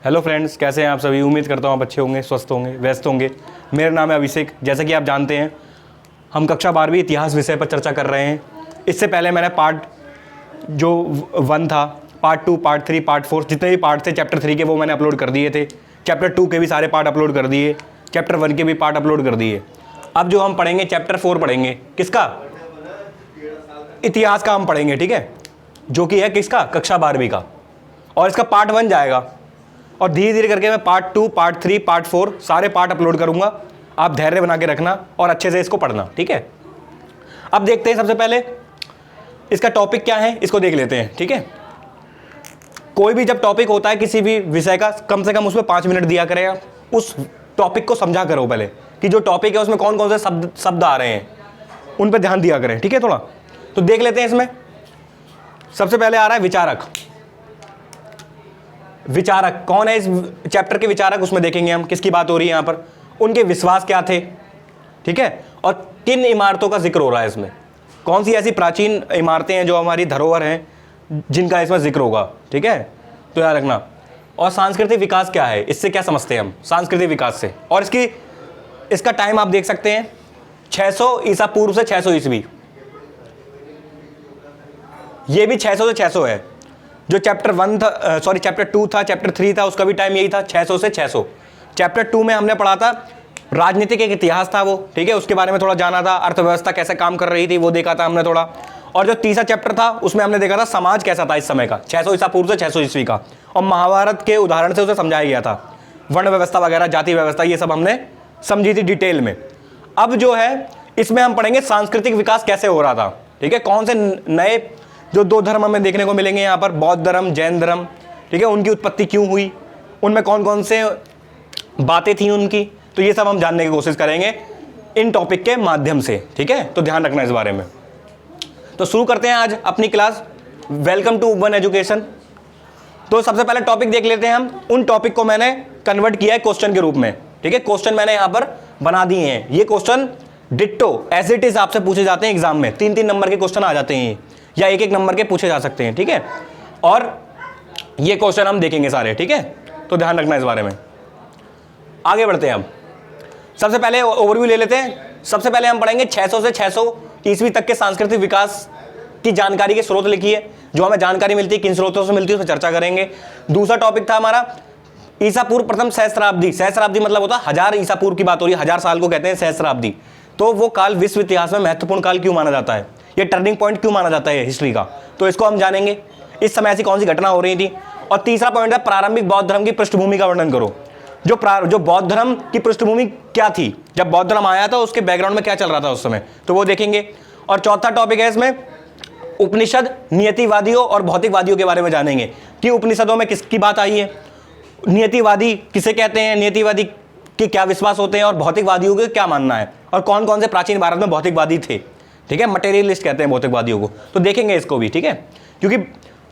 Hello friends, कैसे हैं आप सभी। उम्मीद करता हूँ आप अच्छे होंगे, स्वस्थ होंगे, व्यस्त होंगे। मेरा नाम है अभिषेक। जैसा कि आप जानते हैं, हम कक्षा 12वीं इतिहास विषय पर चर्चा कर रहे हैं। इससे पहले मैंने पार्ट जो 1 था, पार्ट 2, पार्ट 3, पार्ट 4, जितने भी पार्ट थे चैप्टर 3 के, वो मैंने अपलोड कर दिए थे। चैप्टर 2 के भी सारे पार्ट अपलोड कर दिए, चैप्टर 1 के भी पार्ट अपलोड कर दिए। अब जो हम पढ़ेंगे चैप्टर 4 पढ़ेंगे। किसका? इतिहास का हम पढ़ेंगे, ठीक है, जो कि है किसका? कक्षा 12वीं का। और इसका पार्ट 1 जाएगा और धीरे धीरे करके मैं पार्ट 2, पार्ट 3, पार्ट 4 सारे पार्ट अपलोड करूंगा। आप धैर्य बना के रखना और अच्छे से इसको पढ़ना, ठीक है। अब देखते हैं, सबसे पहले इसका टॉपिक क्या है, इसको देख लेते हैं, ठीक है। कोई भी जब टॉपिक होता है किसी भी विषय का, कम से कम उसमें 5 मिनट दिया करें। आप उस टॉपिक को समझा करो पहले कि जो टॉपिक है उसमें कौन कौन से शब्द आ रहे हैं, उन पर ध्यान दिया करें, ठीक है। थोड़ा तो देख लेते हैं। इसमें सबसे पहले आ रहा है विचारक। विचारक कौन है? इस चैप्टर के विचारक उसमें देखेंगे हम किसकी बात हो रही है यहाँ पर, उनके विश्वास क्या थे, ठीक है, और किन इमारतों का जिक्र हो रहा है इसमें, कौन सी ऐसी प्राचीन इमारतें हैं जो हमारी धरोहर हैं जिनका इसमें जिक्र होगा, ठीक है, तो याद रखना। और सांस्कृतिक विकास क्या है, इससे क्या समझते हैं हम सांस्कृतिक विकास से। और इसका टाइम आप देख सकते हैं 600 ईसा पूर्व से 600 ईस्वी। ये भी 600 से 600 है। जो चैप्टर 1 था, सॉरी चैप्टर 2 था, चैप्टर 3 था, उसका भी टाइम यही था, 600 से 600। चैप्टर 2 में हमने पढ़ा था राजनीतिक एक इतिहास था वो, ठीक है, उसके बारे में थोड़ा जाना था। अर्थव्यवस्था कैसे काम कर रही थी वो देखा था हमने थोड़ा। और जो तीसरा चैप्टर था उसमें हमने देखा था समाज कैसा था इस समय का, 600 ईसा पूर्व से 600 ईस्वी का। और महाभारत के उदाहरण से उसे समझाया गया था, वर्ण व्यवस्था वगैरह, जाति व्यवस्था, ये सब हमने समझी थी डिटेल में। अब जो है इसमें हम पढ़ेंगे सांस्कृतिक विकास कैसे हो रहा था, ठीक है। कौन से नए जो 2 धर्म हमें देखने को मिलेंगे यहाँ पर, बौद्ध धर्म, जैन धर्म, ठीक है, उनकी उत्पत्ति क्यों हुई, उनमें कौन कौन से बातें थी उनकी, तो ये सब हम जानने की कोशिश करेंगे इन टॉपिक के माध्यम से, ठीक है। तो ध्यान रखना इस बारे में। तो शुरू करते हैं आज अपनी class. Welcome to one education. तो सबसे पहले टॉपिक देख लेते हैं हम। उन टॉपिक को मैंने कन्वर्ट किया है क्वेश्चन के रूप में, ठीक है। क्वेश्चन मैंने यहाँ पर बना दिए हैं। ये question ditto as it is आपसे पूछे जाते हैं एग्जाम में। 3-3 नंबर के क्वेश्चन आ जाते हैं या 1-1 नंबर के पूछे जा सकते हैं, ठीक है। और ये क्वेश्चन हम देखेंगे सारे, ठीक है, तो ध्यान रखना इस बारे में। आगे बढ़ते हैं हम। सबसे पहले ओवरव्यू ले लेते हैं। सबसे पहले हम पढ़ेंगे 600 से 600 ईस्वी तक के सांस्कृतिक विकास की जानकारी के स्रोत लिखिए। जो हमें जानकारी मिलती है किन स्रोतों से मिलती है उस पर चर्चा करेंगे। दूसरा टॉपिक था हमारा ईसा पूर्व प्रथम सहस्त्राब्दी। सहस्त्राब्दी मतलब होता है 1000 ईसा पूर्व की बात हो रही है, 1000 साल को कहते हैं सहस्त्राब्दी। तो वो काल विश्व इतिहास में महत्वपूर्ण काल क्यों माना जाता है, ये टर्निंग पॉइंट क्यों माना जाता है हिस्ट्री का, तो इसको हम जानेंगे। इस समय ऐसी कौन सी घटना हो रही थी। और तीसरा पॉइंट है प्रारंभिक बौद्ध धर्म की पृष्ठभूमि का वर्णन करो। जो बौद्ध धर्म की पृष्ठभूमि क्या थी, जब बौद्ध धर्म आया था उसके बैकग्राउंड में क्या चल रहा था उस समय, तो वो देखेंगे। और चौथा टॉपिक है इसमें उपनिषद, नियतिवादियों और भौतिकवादियों के बारे में जानेंगे कि उपनिषदों में किसकी बात आई है, नियतिवादी किसे कहते हैं, नियतिवादी के क्या विश्वास होते हैं, और भौतिकवादियों के क्या मानना है, और कौन कौन से प्राचीन भारत में भौतिकवादी थे, ठीक है। मटेरियलिस्ट कहते हैं भौतिकवादियों को, तो देखेंगे इसको भी, ठीक है। क्योंकि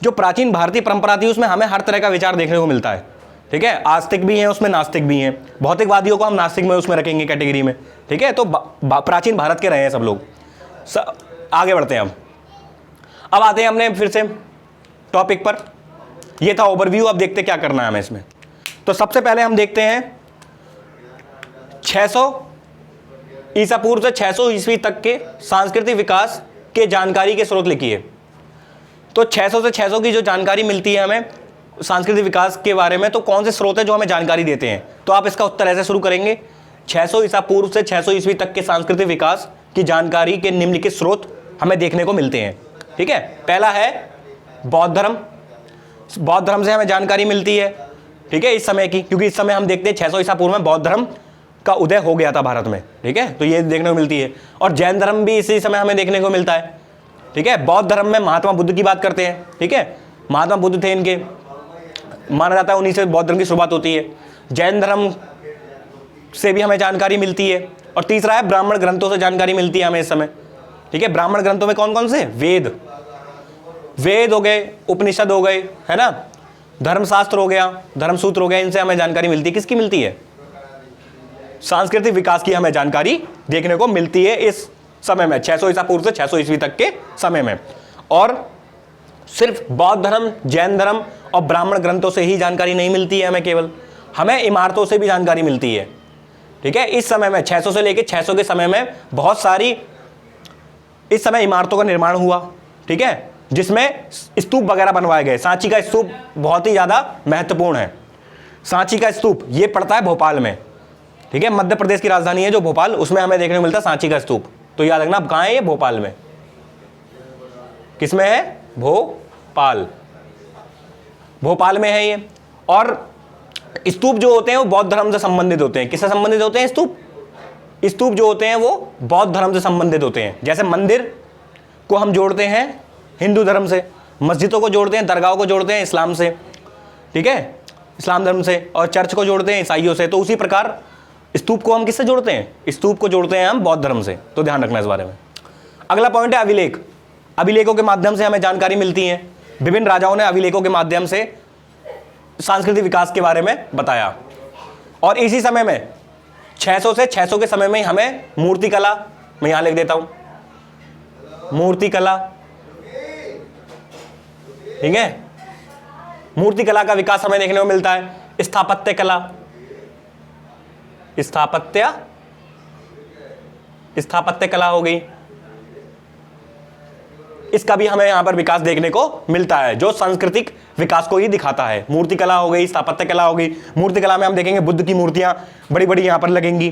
जो प्राचीन भारतीय परंपरा थी उसमें हमें हर तरह का विचार देखने को मिलता है, ठीक है। आस्तिक भी हैं उसमें, नास्तिक भी हैं। भौतिकवादियों को हम नास्तिक में उसमें रखेंगे कैटेगरी में, ठीक है। तो प्राचीन भारत के रहे हैं सब लोग। आगे बढ़ते हैं अब आते हैं हमने फिर से टॉपिक पर। यह था ओवरव्यू। अब देखते क्या करना है हमें इसमें। तो सबसे पहले हम देखते हैं 600 ईसा पूर्व से 600 ईस्वी तक के सांस्कृतिक विकास के जानकारी के स्रोत लिखिए। तो 600 से 600 की जो जानकारी मिलती है हमें सांस्कृतिक विकास के बारे में, तो कौन से स्रोत है जो हमें जानकारी देते हैं, तो आप इसका उत्तर ऐसे शुरू करेंगे। 600 ईसा पूर्व से 600 ईस्वी तक के सांस्कृतिक विकास की जानकारी के निम्नलिखित स्रोत हमें देखने को मिलते हैं, ठीक है। पहला है बौद्ध धर्म। बौद्ध धर्म से हमें जानकारी मिलती है, ठीक है, इस समय की, क्योंकि इस समय हम देखते हैं 600 ईसा पूर्व में बौद्ध धर्म का उदय हो गया था भारत में, ठीक है, तो ये देखने को मिलती है। और जैन धर्म भी इसी समय हमें देखने को मिलता है, ठीक है। बौद्ध धर्म में महात्मा बुद्ध की बात करते हैं, ठीक है, महात्मा बुद्ध थे इनके, माना जाता है उन्हीं से बौद्ध धर्म की शुरुआत होती है। जैन धर्म से भी हमें जानकारी मिलती है। और तीसरा है ब्राह्मण ग्रंथों से जानकारी मिलती है हमें इस समय, ठीक है। ब्राह्मण ग्रंथों में कौन कौन से? वेद हो गए, उपनिषद हो गए, है ना, धर्मशास्त्र हो गया, धर्मसूत्र हो गया, इनसे हमें जानकारी मिलती है। किसकी मिलती है? सांस्कृतिक विकास की हमें जानकारी देखने को मिलती है इस समय में, 600 ईसा पूर्व से 600 ईस्वी तक के समय में। और सिर्फ बौद्ध धर्म, जैन धर्म और ब्राह्मण ग्रंथों से ही जानकारी नहीं मिलती है हमें, केवल हमें इमारतों से भी जानकारी मिलती है। ठीक है, इस समय में 600 से लेकर 600 के समय में बहुत सारी इस समय इमारतों का निर्माण हुआ। ठीक है, जिसमें स्तूप वगैरह बनवाए गए। सांची का स्तूप बहुत ही ज़्यादा महत्वपूर्ण है। सांची का स्तूप ये पड़ता है भोपाल में। ठीक है, मध्य प्रदेश की राजधानी है जो भोपाल, उसमें हमें देखने को मिलता है सांची का स्तूप। तो याद रखना, कहाँ है ये? भोपाल में। किसमें है? भोपाल, भोपाल में है ये। और स्तूप जो होते हैं वो बौद्ध धर्म से संबंधित होते हैं। किससे संबंधित होते हैं? स्तूप जो होते हैं वो बौद्ध धर्म से संबंधित होते हैं। जैसे मंदिर को हम जोड़ते हैं हिंदू धर्म से, मस्जिदों को जोड़ते हैं, दरगाहों को जोड़ते हैं इस्लाम से। ठीक है, इस्लाम धर्म से, और चर्च को जोड़ते हैं ईसाइयों से। तो उसी प्रकार स्तूप को हम किससे जोड़ते हैं? स्तूप को जोड़ते हैं हम बौद्ध धर्म से। तो ध्यान रखना इस बारे में। अगला पॉइंट है अभिलेख। अभिलेखों के माध्यम से हमें जानकारी मिलती है। विभिन्न राजाओं ने अभिलेखों के माध्यम से सांस्कृतिक विकास के बारे में बताया। और इसी समय में 600 से 600 के समय में हमें मूर्तिकला, मैं यहां लिख देता हूं, मूर्तिकला। ठीक है, मूर्तिकला का विकास हमें देखने को मिलता है। स्थापत्य कला, स्थापत्य कला हो गई, इसका भी हमें यहां पर विकास देखने को मिलता है, जो सांस्कृतिक विकास को ही दिखाता है। मूर्तिकला हो गई, स्थापत्य कला हो गई। मूर्तिकला में हम देखेंगे बुद्ध की मूर्तियां बड़ी बड़ी यहां पर लगेंगी।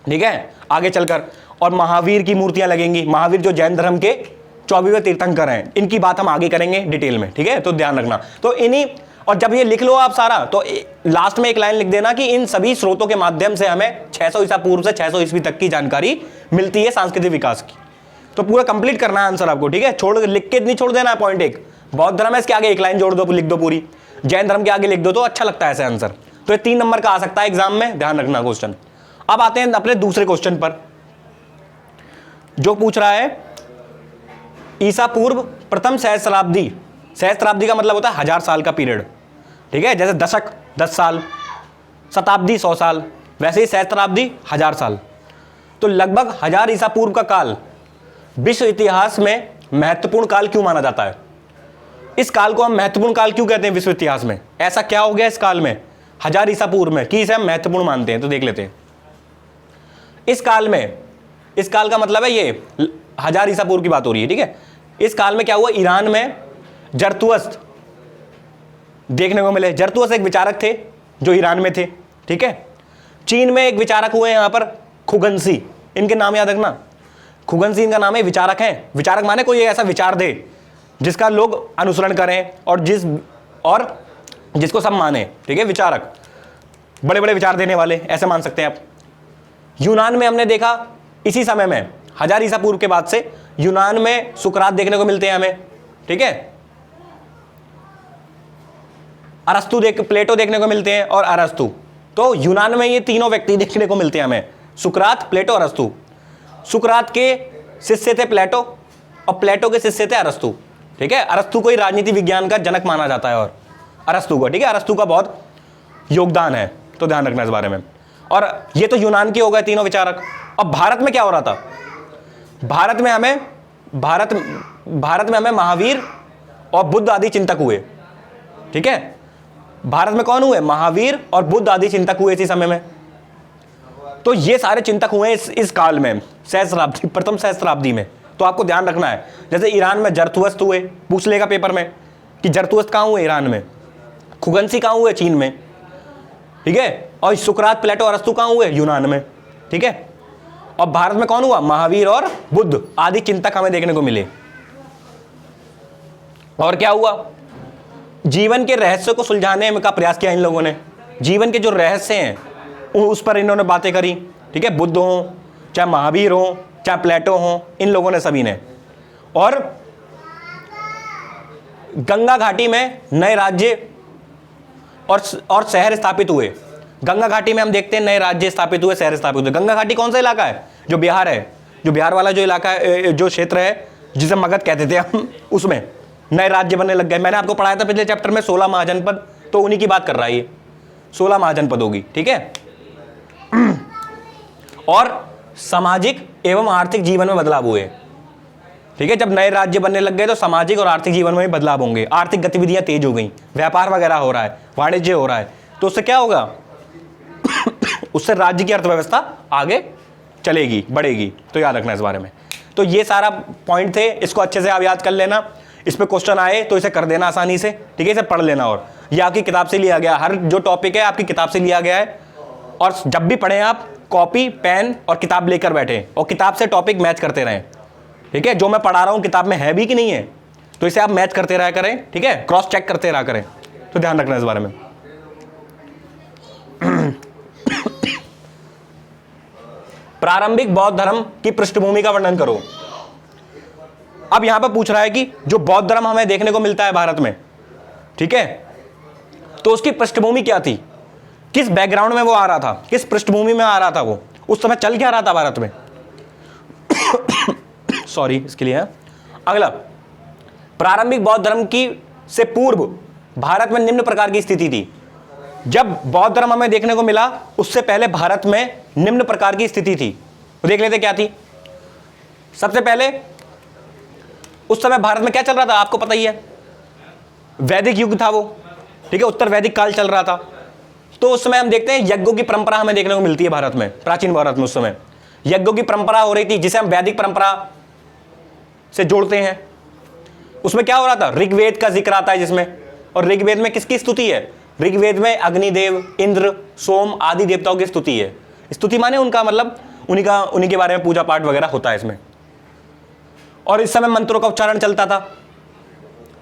ठीक है, आगे चलकर, और महावीर की मूर्तियां लगेंगी। महावीर जो जैन धर्म के 24वें तीर्थंकर हैं, इनकी बात हम आगे करेंगे डिटेल में। ठीक है, तो ध्यान रखना। तो इन्हीं, और जब ये लिख लो आप सारा, तो लास्ट में एक लाइन लिख देना कि इन सभी स्रोतों के माध्यम से हमें 600 ईसा पूर्व से 600 ईस्वी तक की जानकारी मिलती है सांस्कृतिक विकास की। तो पूरा कंप्लीट करना है आंसर आपको। ठीक है, छोड़ लिख के नहीं छोड़ देना है पॉइंट एक। बौद्ध धर्म है, इसके आगे एक लाइन जोड़ दो, लिख दो पूरी। जैन धर्म के आगे लिख दो, तो अच्छा लगता है ऐसे आंसर। तो ये 3 नंबर का आ सकता है एग्जाम में, ध्यान रखना क्वेश्चन। अब आते हैं अपने दूसरे क्वेश्चन पर, जो पूछ रहा है ईसा पूर्व प्रथम सहस्त्राब्दी। सहस्त्राब्दी का मतलब होता है 1000 साल का पीरियड। ठीक है, जैसे दशक 10 साल, शताब्दी 100 साल, वैसे ही सहस्त्राब्दी 1000 साल। तो लगभग 1000 ईसा पूर्व का काल विश्व इतिहास में महत्वपूर्ण काल क्यों माना जाता है? इस काल को हम महत्वपूर्ण काल क्यों कहते हैं विश्व इतिहास में? ऐसा क्या हो गया इस काल में, 1000 ईसा पूर्व में, कि इसे हम महत्वपूर्ण मानते हैं? तो देख लेते हैं। इस काल में, इस काल का मतलब है ये 1000 ईसा पूर्व की बात हो रही है। ठीक है, इस काल में क्या हुआ? ईरान में जरतुस्त देखने को मिले। जरतुस्त एक विचारक थे जो ईरान में थे। ठीक है, चीन में एक विचारक हुए यहाँ पर खुगनसी, इनके नाम याद रखना। खुगनसी इनका नाम है, विचारक हैं। विचारक माने कोई ऐसा विचार दे जिसका लोग अनुसरण करें और जिसको सब माने। ठीक है, विचारक, बड़े बड़े विचार देने वाले, ऐसे मान सकते हैं आप। यूनान में हमने देखा इसी समय में 1000 ईसा पूर्व के बाद से यूनान में सुकरात देखने को मिलते हैं हमें। ठीक है, अरस्तु प्लेटो देखने को मिलते हैं, और अरस्तु। तो यूनान में ये तीनों व्यक्ति देखने को मिलते हैं हमें, सुकरात, प्लेटो, अरस्तु। सुकरात के शिष्य थे प्लेटो, और प्लेटो के शिष्य थे अरस्तु। ठीक है, अरस्तु को ही राजनीति विज्ञान का जनक माना जाता है, और अरस्तु को। ठीक है, अरस्तु का बहुत योगदान है, तो ध्यान रखना इस बारे में। और ये तो यूनान के हो गए तीनों विचारक। अब भारत में क्या हो रहा था? भारत में हमें महावीर और बुद्ध आदि चिंतक हुए। ठीक है, भारत में कौन हुए? महावीर और बुद्ध आदि चिंतक हुए इसी समय में। तो ये सारे चिंतक हुए इस काल में, सहस्त्राब्दी, प्रथम सहस्त्राब्दी में। तो आपको ध्यान रखना है, जैसे ईरान में जरतुस्त हुए, पूछ लेगा पेपर में कि जरतुस्त कहाँ हुए? ईरान में। खुगनसी कहाँ हुए? चीन में। ठीक है, और सुकरात, प्लेटो, अरस्तु कहाँ हुए? यूनान में। ठीक है, और भारत में कौन हुआ? महावीर और बुद्ध आदि चिंतक हमें देखने को मिले। और क्या हुआ? जीवन के रहस्य को सुलझाने का प्रयास किया इन लोगों ने। जीवन के जो रहस्य हैं उस पर इन्होंने बातें करी। ठीक है, बुद्ध हो, चाहे महावीर हो, चाहे प्लेटो हो, इन लोगों ने, सभी ने। और गंगा घाटी में नए राज्य और शहर स्थापित हुए। गंगा घाटी में हम देखते हैं नए राज्य स्थापित हुए, शहर स्थापित हुए। गंगा घाटी कौन सा इलाका है? जो बिहार है, जो बिहार वाला जो इलाका है, जो क्षेत्र है जिसे मगध कहते थे हम, उसमें नए राज्य बनने लग गए। मैंने आपको पढ़ाया था पिछले चैप्टर में 16 महाजनपद, तो उन्हीं की बात कर रहा है ये, 16 महाजनपद होगी। ठीक है, और सामाजिक एवं आर्थिक जीवन में बदलाव हुए। ठीक है, जब नए राज्य बनने लग गए तो सामाजिक और आर्थिक जीवन में भी बदलाव होंगे, आर्थिक गतिविधियां तेज हो गई, व्यापार वगैरह हो रहा है, वाणिज्य हो रहा है, तो उससे क्या होगा उससे राज्य की अर्थव्यवस्था आगे चलेगी, बढ़ेगी। तो याद रखना इस बारे में। तो ये सारा पॉइंट थे, इसको अच्छे से आप याद कर लेना। इस पे क्वेश्चन आए तो इसे कर देना आसानी से, ठीक है, इसे पढ़ लेना। और ये आपकी किताब से लिया गया, हर जो टॉपिक है आपकी किताब से लिया गया है। और जब भी पढ़ें आप कॉपी पेन और किताब लेकर बैठें और किताब से टॉपिक मैच करते रहें, ठीक है। जो मैं पढ़ा रहा हूं किताब में है भी कि नहीं है, तो इसे आप मैच करते रहा करें, ठीक है, क्रॉस चेक करते रहा करें। तो ध्यान रखना इस बारे में। प्रारंभिक बौद्ध धर्म की पृष्ठभूमि का वर्णन करो। अब यहां पर पूछ रहा है कि जो बौद्ध धर्म हमें देखने को मिलता है भारत में, ठीक है, तो उसकी पृष्ठभूमि क्या थी, किस बैकग्राउंड में वो आ रहा था, किस पृष्ठभूमि में आ रहा था, वो उस समय चल क्या रहा था भारत में। सॉरी इसके लिए है। अगला, प्रारंभिक बौद्ध धर्म की से पूर्व भारत में निम्न प्रकार की स्थिति थी। जब बौद्ध धर्म हमें देखने को मिला उससे पहले भारत में निम्न प्रकार की स्थिति थी, वो देख लेते क्या थी। सबसे पहले उस समय भारत में क्या चल रहा था, आपको पता ही है, वैदिक युग था वो, ठीक है, उत्तर वैदिक काल चल रहा था। तो उस समय हम देखते हैं यज्ञों की परंपरा हमें देखने को मिलती है भारत में, प्राचीन भारत में उस समय यज्ञों की परंपरा हो रही थी, जिसे हम वैदिक परंपरा से जोड़ते हैं। उसमें क्या हो रहा था, ऋग्वेद का जिक्र आता है जिसमें, और ऋग्वेद में किसकी स्तुति है, ऋग्वेद में अग्निदेव, इंद्र, सोम आदि देवताओं की स्तुति है। स्तुति माने उनका मतलब उन्हीं के बारे में पूजा पाठ वगैरह होता है इसमें। और इस समय मंत्रों का उच्चारण चलता था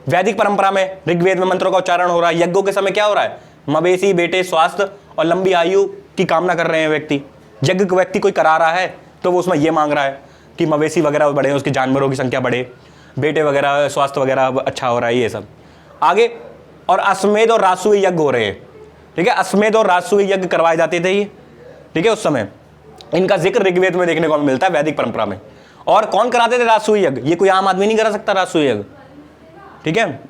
वैदिक परंपरा में, ऋग्वेद में मंत्रों का उच्चारण हो रहा है। यज्ञों के समय क्या हो रहा है, मवेशी बेटे स्वास्थ्य और लंबी आयु की कामना कर रहे हैं व्यक्ति। यज्ञ व्यक्ति कोई करा रहा है तो वो उसमें ये मांग रहा है कि मवेशी वगैरह बढ़े, उसके जानवरों की संख्या बढ़े, बेटे वगैरह स्वास्थ्य वगैरह अच्छा हो रहा है, ये सब आगे। और अश्वमेध और राजसूय यज्ञ हो रहे हैं, ठीक है, अश्वमेध और राजसूय यज्ञ करवाए जाते थे ये, ठीक है। उस समय इनका जिक्र ऋग्वेद में देखने को मिलता है वैदिक परंपरा में। और कौन कराते थे राजसूय यज्ञ, ये कोई आम आदमी नहीं करा सकता राजसूय यज्ञ, ठीक है।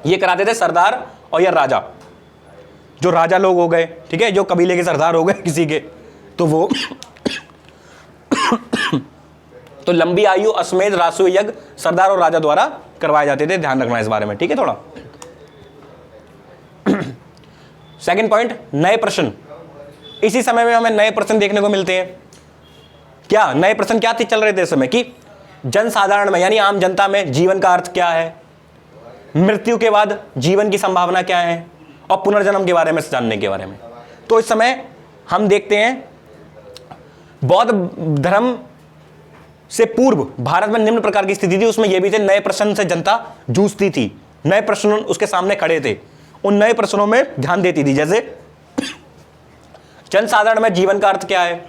ये कराते थे सरदार और या राजा, जो राजा लोग हो गए, ठीक है, जो कबीले के सरदार हो गए किसी के, तो वो तो लंबी आयु अश्वमेध राजसूय यज्ञ सरदार और राजा द्वारा करवाए जाते थे। ध्यान रखना इस बारे में, ठीक है। थोड़ा सेकंड पॉइंट, नए प्रश्न। इसी समय में हमें नए प्रश्न देखने को मिलते हैं। क्या नए प्रश्न क्या चल रहे थे इस समय, कि जनसाधारण में यानी आम जनता में जीवन का अर्थ क्या है, मृत्यु के बाद जीवन की संभावना क्या है, और पुनर्जन्म के बारे में जानने के बारे में। तो इस समय हम देखते हैं बौद्ध धर्म से पूर्व भारत में निम्न प्रकार की स्थिति थी। उसमें यह भी थे, नए प्रश्न से जनता जूझती थी, नए प्रश्न उसके सामने खड़े थे, उन नए प्रश्नों में ध्यान देती थी। जैसे जनसाधारण में जीवन का अर्थ क्या है,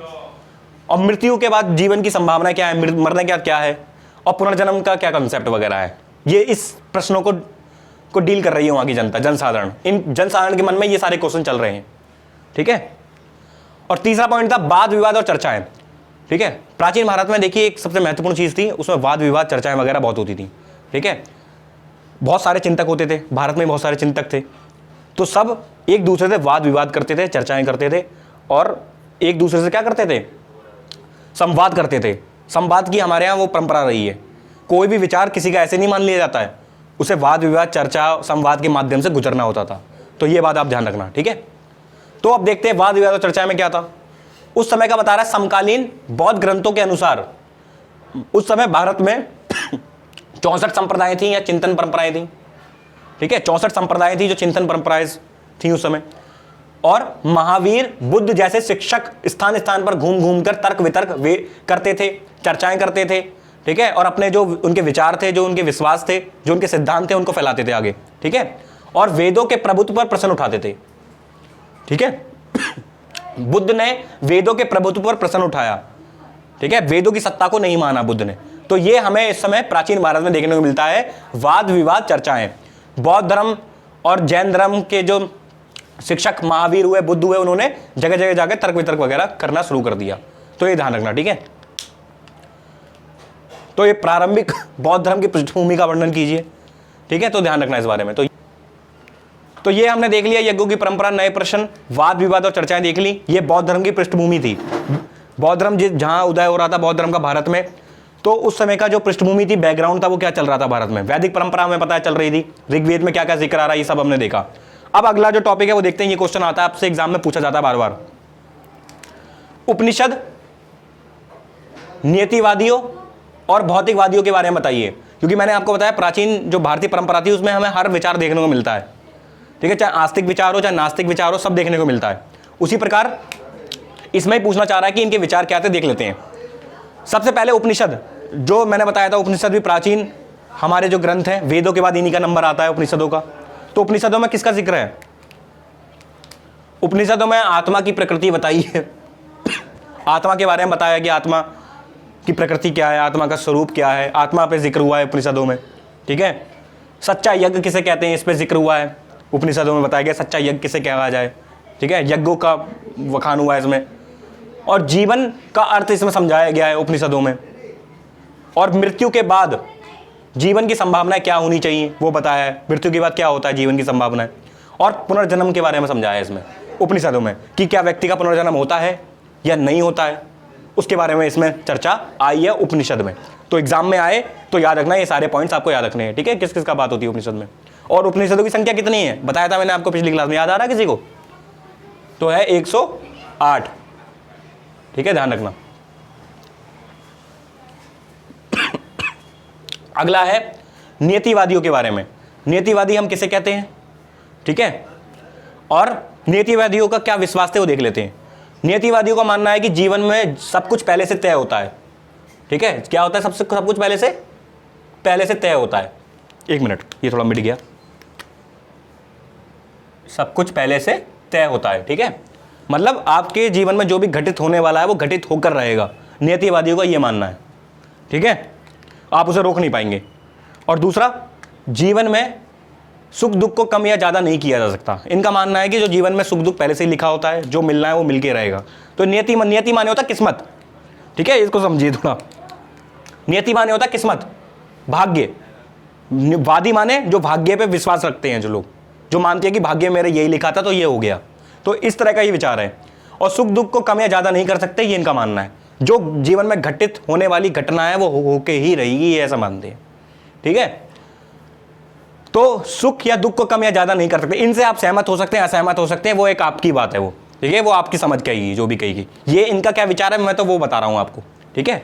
और मृत्यु के बाद जीवन की संभावना क्या है, मरने के बाद क्या है, और पुनर्जन्म का क्या कंसेप्ट वगैरह है। ये इस प्रश्नों को डील कर रही है वहां की जनता, जनसाधारण। इन जनसाधारण के मन में ये सारे क्वेश्चन चल रहे हैं, ठीक है। और तीसरा पॉइंट था वाद विवाद और चर्चाएं, ठीक है। प्राचीन भारत में देखिए एक सबसे महत्वपूर्ण चीज थी, उसमें वाद विवाद चर्चाएं वगैरह बहुत होती थी, ठीक है। बहुत सारे चिंतक होते थे भारत में, बहुत सारे चिंतक थे, तो सब एक दूसरे से वाद विवाद करते थे, चर्चाएं करते थे, और एक दूसरे से क्या करते थे, संवाद करते थे। संवाद की हमारे यहाँ वो परंपरा रही है। कोई भी विचार किसी का ऐसे नहीं मान लिया जाता है, उसे वाद विवाद चर्चा संवाद के माध्यम से गुजरना होता था। तो ये बात आप ध्यान रखना, ठीक है। तो अब देखते हैं वाद विवाद और चर्चा में क्या था। उस समय का बता रहा है, समकालीन बौद्ध ग्रंथों के अनुसार उस समय भारत में 64 संप्रदाय थी या चिंतन परंपराएं थी, ठीक है। 64 संप्रदाय थी जो चिंतन परंपराएं थी उस समय। और महावीर बुद्ध जैसे शिक्षक स्थान स्थान पर घूम घूम कर तर्क वितर्क वे करते थे, चर्चाएं करते थे, ठीक है। और अपने जो उनके विचार थे, जो उनके विश्वास थे, जो उनके सिद्धांत थे, उनको फैलाते थे आगे, ठीक है। और वेदों के प्रभुत्व पर प्रश्न उठाते थे, ठीक है। बुद्ध ने वेदों के प्रभुत्व पर प्रश्न उठाया, ठीक है, वेदों की सत्ता को नहीं माना बुद्ध ने। तो ये हमें इस समय प्राचीन भारत में देखने को मिलता है, वाद विवाद चर्चाएं। बौद्ध धर्म और जैन धर्म के जो शिक्षक महावीर हुए, बुद्ध हुए, उन्होंने जगह जगह जाकर तर्क वितर्क वगैरह करना शुरू कर दिया। तो ये ध्यान रखना, ठीक है। तो ये प्रारंभिक बौद्ध धर्म की पृष्ठभूमि का वर्णन कीजिए, ठीक है। तो ध्यान रखना इस बारे में। तो ये हमने देख लिया, यज्ञों की परंपरा, नए प्रश्न, वाद विवाद और चर्चाएं देख ली। ये बौद्ध धर्म की पृष्ठभूमि थी। बौद्ध धर्म जहां उदय हो रहा था बौद्ध धर्म का भारत में, तो उस समय का जो पृष्ठभूमि थी, बैकग्राउंड था, वो क्या चल रहा था भारत में, वैदिक परंपरा में पता चल रही थी, ऋग्वेद में क्या क्या जिक्र आ रहा है, ये सब हमने देखा। अब अगला जो टॉपिक है वो देखते हैं, ये क्वेश्चन आता है आपसे एग्जाम में पूछा जाता है बार बार। उपनिषद नियतिवादियों और भौतिकवादियों के बारे में बताइए, क्योंकि मैंने आपको बताया प्राचीन जो भारतीय परंपरा थी उसमें हमें हर विचार देखने को मिलता है, ठीक है, चाहे आस्तिक विचार हो चाहे नास्तिक विचार हो, सब देखने को मिलता है। उसी प्रकार इसमें ही पूछना चाह रहा है कि इनके विचार क्या थे, देख लेते हैं। सबसे पहले उपनिषद, जो मैंने बताया था उपनिषद भी प्राचीन हमारे जो ग्रंथ हैं, वेदों के बाद इन्हीं का नंबर आता है उपनिषदों का। तो उपनिषदों में किसका जिक्र है? उपनिषदों में आत्मा की प्रकृति बताई है, आत्मा के बारे में बताया कि आत्मा की प्रकृति क्या है, आत्मा का स्वरूप क्या है, आत्मा पे जिक्र हुआ है उपनिषदों में, ठीक है। सच्चा यज्ञ किसे कहते हैं, इस पे जिक्र हुआ है उपनिषदों में, बताया गया सच्चा यज्ञ किसे कहा जाए, ठीक है, यज्ञों का वखान हुआ है इसमें। और जीवन का अर्थ इसमें समझाया गया है उपनिषदों में, और मृत्यु के बाद जीवन की संभावनाएं क्या होनी चाहिए वो बताया है, मृत्यु के बाद क्या होता है जीवन की संभावनाएं, और पुनर्जन्म के बारे में समझाया है इसमें उपनिषदों में कि क्या व्यक्ति का पुनर्जन्म होता है या नहीं होता है, उसके बारे में इसमें चर्चा आई है उपनिषद में। तो एग्जाम में आए तो याद रखना, ये सारे पॉइंट्स आपको याद रखने हैं, ठीक है, किस किस का बात होती है उपनिषद में। और उपनिषदों की संख्या कितनी है बताया था मैंने आपको पिछली क्लास में, याद आ रहा है किसी को? तो है 108, ठीक है, ध्यान रखना। अगला है नियतिवादियों के बारे में। नियतिवादी हम किसे कहते हैं, ठीक है, और नियतिवादियों का क्या विश्वास थे वो देख लेते हैं। नियतिवादियों का मानना है कि जीवन में सब कुछ पहले से तय होता है, ठीक है, क्या होता है, सब कुछ पहले से तय होता है। एक मिनट, ये थोड़ा मिट गया, सब कुछ पहले से तय होता है, ठीक है, मतलब आपके जीवन में जो भी घटित होने वाला है वो घटित होकर रहेगा, नियतिवादियों का ये मानना है, ठीक है, आप उसे रोक नहीं पाएंगे। और दूसरा, जीवन में सुख दुख को कम या ज़्यादा नहीं किया जा सकता। इनका मानना है कि जो जीवन में सुख दुख पहले से ही लिखा होता है, जो मिलना है वो मिल के रहेगा। तो नियति माने होता किस्मत, ठीक है, इसको समझिए थोड़ा। नियति माने होता किस्मत, भाग्य। वादी माने जो भाग्य पे विश्वास रखते हैं, जो लोग जो मानते हैं कि भाग्य मेरे यही लिखा था तो ये हो गया। तो इस तरह का ये विचार है। और सुख दुख को कम या ज़्यादा नहीं कर सकते, ये इनका मानना है। जो जीवन में घटित होने वाली घटना है वो होके ही रहेगी, ये ऐसा मानते हैं, ठीक है। तो सुख या दुख को कम या ज़्यादा नहीं कर सकते। इनसे आप सहमत हो सकते हैं, असहमत हो सकते हैं, वो एक आपकी बात है, वो ठीक है, वो आपकी समझ कहेगी जो भी कहेगी। ये इनका क्या विचार है मैं तो वो बता रहा हूँ आपको, ठीक है।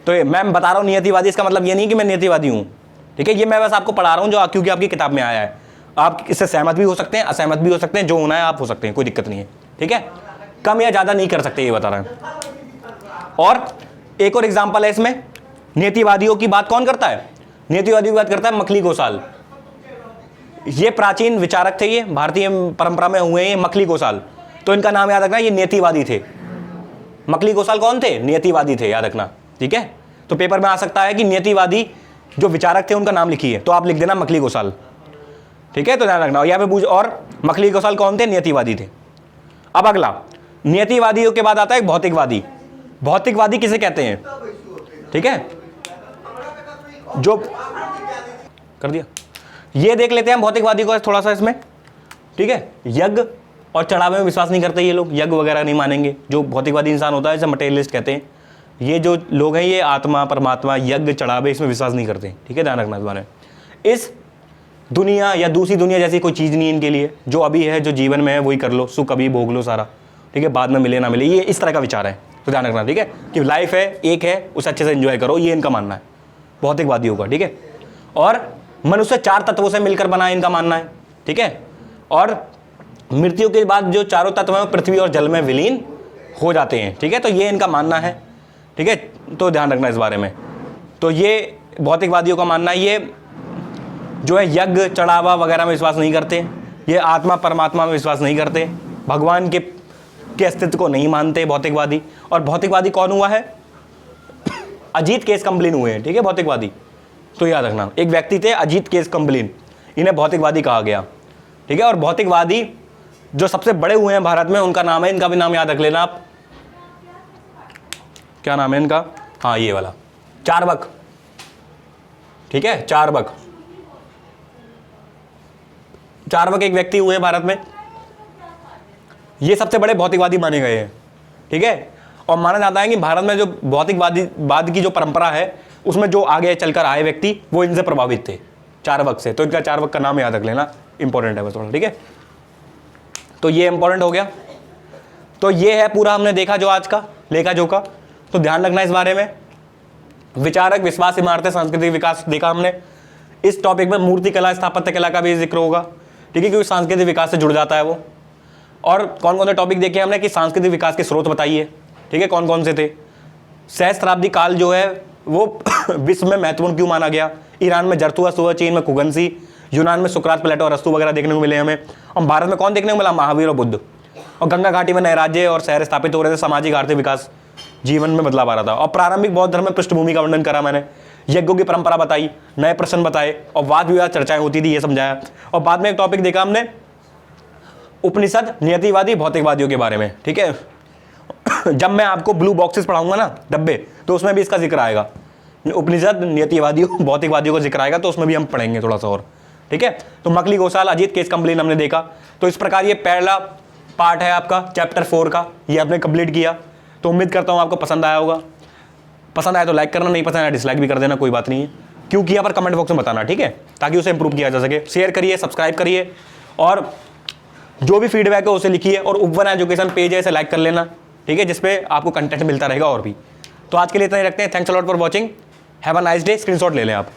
तो ये मैं बता रहा हूँ नियतिवादी, इसका मतलब ये नहीं कि मैं नियतिवादी हूँ, ठीक है, ये मैं बस आपको पढ़ा रहा हूँ जो क्योंकि आपकी किताब में आया है। आप इससे सहमत भी हो सकते हैं, असहमत भी हो सकते हैं, जो होना है आप हो सकते हैं, कोई दिक्कत नहीं है, ठीक है। कम या ज़्यादा नहीं कर सकते, ये बता रहे हैं। और एक और एग्जाम्पल है इसमें, नियतिवादियों की बात कौन करता है? नियतिवादियों की बात करता है मखली गोसाल। ये प्राचीन विचारक थे, ये भारतीय परंपरा में हुए हैं मखली गोसाल। तो इनका नाम याद रखना, ये नियतिवादी थे। मखली गोसाल कौन थे? नियतिवादी थे, याद रखना, ठीक है। तो पेपर में आ सकता है कि नियतिवादी जो विचारक थे उनका नाम लिखिए, तो आप लिख देना मखली गोसाल, ठीक है। तो ध्यान रखना, यहाँ पे पूछ, और मखली गोसाल कौन थे? नियतिवादी थे। अब अगला, नियतिवादियों के बाद आता है भौतिकवादी। भौतिकवादी किसे कहते हैं, ठीक है, जो कर दिया, ये देख लेते हैं भौतिकवादी को थोड़ा सा इसमें, ठीक है। यज्ञ और चढ़ावे में विश्वास नहीं करते ये लोग, यज्ञ वगैरह नहीं मानेंगे। जो भौतिकवादी इंसान होता है, जैसे मटेरियलिस्ट कहते हैं, ये जो लोग हैं ये आत्मा परमात्मा यज्ञ चढ़ावे इसमें विश्वास नहीं करते, ठीक है, ध्यान रखना इस बारे में। इस दुनिया या दूसरी दुनिया जैसी कोई चीज़ नहीं इनके लिए, जो अभी है, जो जीवन में है वही कर लो, सुख अभी भोग लो सारा, ठीक है, बाद में मिले ना मिले, ये इस तरह का विचार है। तो ध्यान रखना, ठीक है, कि लाइफ है, एक है, उसे अच्छे से एंजॉय करो, ये इनका मानना है भौतिकवादियों का, ठीक है। और मनुष्य 4 तत्वों से मिलकर बना है, इनका मानना है, ठीक है। और मृत्यु के बाद जो चारों तत्व हैं पृथ्वी और जल में विलीन हो जाते हैं, ठीक है, तो ये इनका मानना है, ठीक है। तो ध्यान रखना इस बारे में। तो ये भौतिकवादियों का मानना है, ये जो है यज्ञ चढ़ावा वगैरह में विश्वास नहीं करते, ये आत्मा परमात्मा में विश्वास नहीं करते, भगवान के अस्तित्व को नहीं मानते भौतिकवादी। और भौतिकवादी कौन हुआ है? अजीत केस कंबलिन हुए हैं, ठीक है, भौतिकवादी। तो याद रखना, एक व्यक्ति थे अजीत केस कंबलिन, इन्हें भौतिकवादी कहा गया, ठीक है। और भौतिकवादी जो सबसे बड़े हुए हैं भारत में, उनका नाम है, इनका भी नाम याद रख लेना आप, क्या नाम है इनका? हाँ, ये वाला, चार्वाक, ठीक है, चार्वाक। चार्वाक एक व्यक्ति हुए हैं भारत में, ये सबसे बड़े भौतिकवादी माने गए हैं, ठीक है। और माना जाता है कि भारत में जो भौतिकवाद की जो परंपरा है उसमें जो आगे चलकर आए व्यक्ति वो इनसे प्रभावित थे, चार्वाक से। तो इनका चार्वाक का नाम याद रख लेना, इंपॉर्टेंट है बस थोड़ा, ठीक है। तो ये इंपॉर्टेंट हो गया। तो ये है पूरा हमने देखा जो आज का लेखा जोखा। तो ध्यान रखना इस बारे में। विचारक, विश्वास, इमारतें, सांस्कृतिक विकास देखा हमने। इस टॉपिक में मूर्ति कला, स्थापत्य कला का भी जिक्र होगा, ठीक है, क्योंकि सांस्कृतिक विकास से जुड़ जाता है वो। और कौन कौन से टॉपिक देखे हमने कि सांस्कृतिक विकास के स्रोत बताइए, ठीक है, कौन कौन से थे। सहस्त्राब्दी काल जो है वो विश्व में महत्वपूर्ण क्यों माना गया। ईरान में जरथुस्त्र, चीन में खुगनसी, यूनान में सुकरात, प्लेटो और अरस्तु वगैरह देखने को मिले हमें। और भारत में कौन देखने को मिला, महावीर और बुद्ध। और गंगा घाटी में नए राज्य और शहर स्थापित हो रहे थे, सामाजिक आर्थिक विकास, जीवन में बदलाव आ रहा था। और प्रारंभिक बौद्ध धर्म में पृष्ठभूमि का वर्णन करा मैंने, यज्ञों की परंपरा बताई, नए प्रश्न बताए और वाद विवाद चर्चाएं होती थी, ये समझाया। और बाद में एक टॉपिक देखा हमने उपनिषद, नियतिवादी, भौतिकवादियों के बारे में, ठीक है। जब मैं आपको ब्लू बॉक्सेस पढ़ाऊंगा ना, डब्बे, तो उसमें भी इसका जिक्र आएगा, उपनिषद, नियतिवादियों, भौतिकवादियों का जिक्र आएगा, तो उसमें भी हम पढ़ेंगे थोड़ा सा और, ठीक है। तो मकली घोषाल, अजीत केस कंप्लेन हमने देखा। तो इस प्रकार ये पहला पार्ट है आपका चैप्टर 4 का, ये आपने कंप्लीट किया। तो उम्मीद करता हूँ आपको पसंद आया होगा। पसंद आया तो लाइक करना, नहीं पसंद आया डिसलाइक भी कर देना, कोई बात नहीं है। क्यों किया पर कमेंट बॉक्स में बताना, ठीक है, ताकि उसे इंप्रूव किया जा सके। शेयर करिए, सब्सक्राइब करिए और जो भी फीडबैक है उसे लिखिए। और उपवन एजुकेशन पेज है, इसे लाइक कर लेना, ठीक है, जिसपे आपको कंटेंट मिलता रहेगा और भी। तो आज के लिए इतना ही रखते हैं। Thanks a lot for watching. Have a nice day. Screenshot ले लें आप।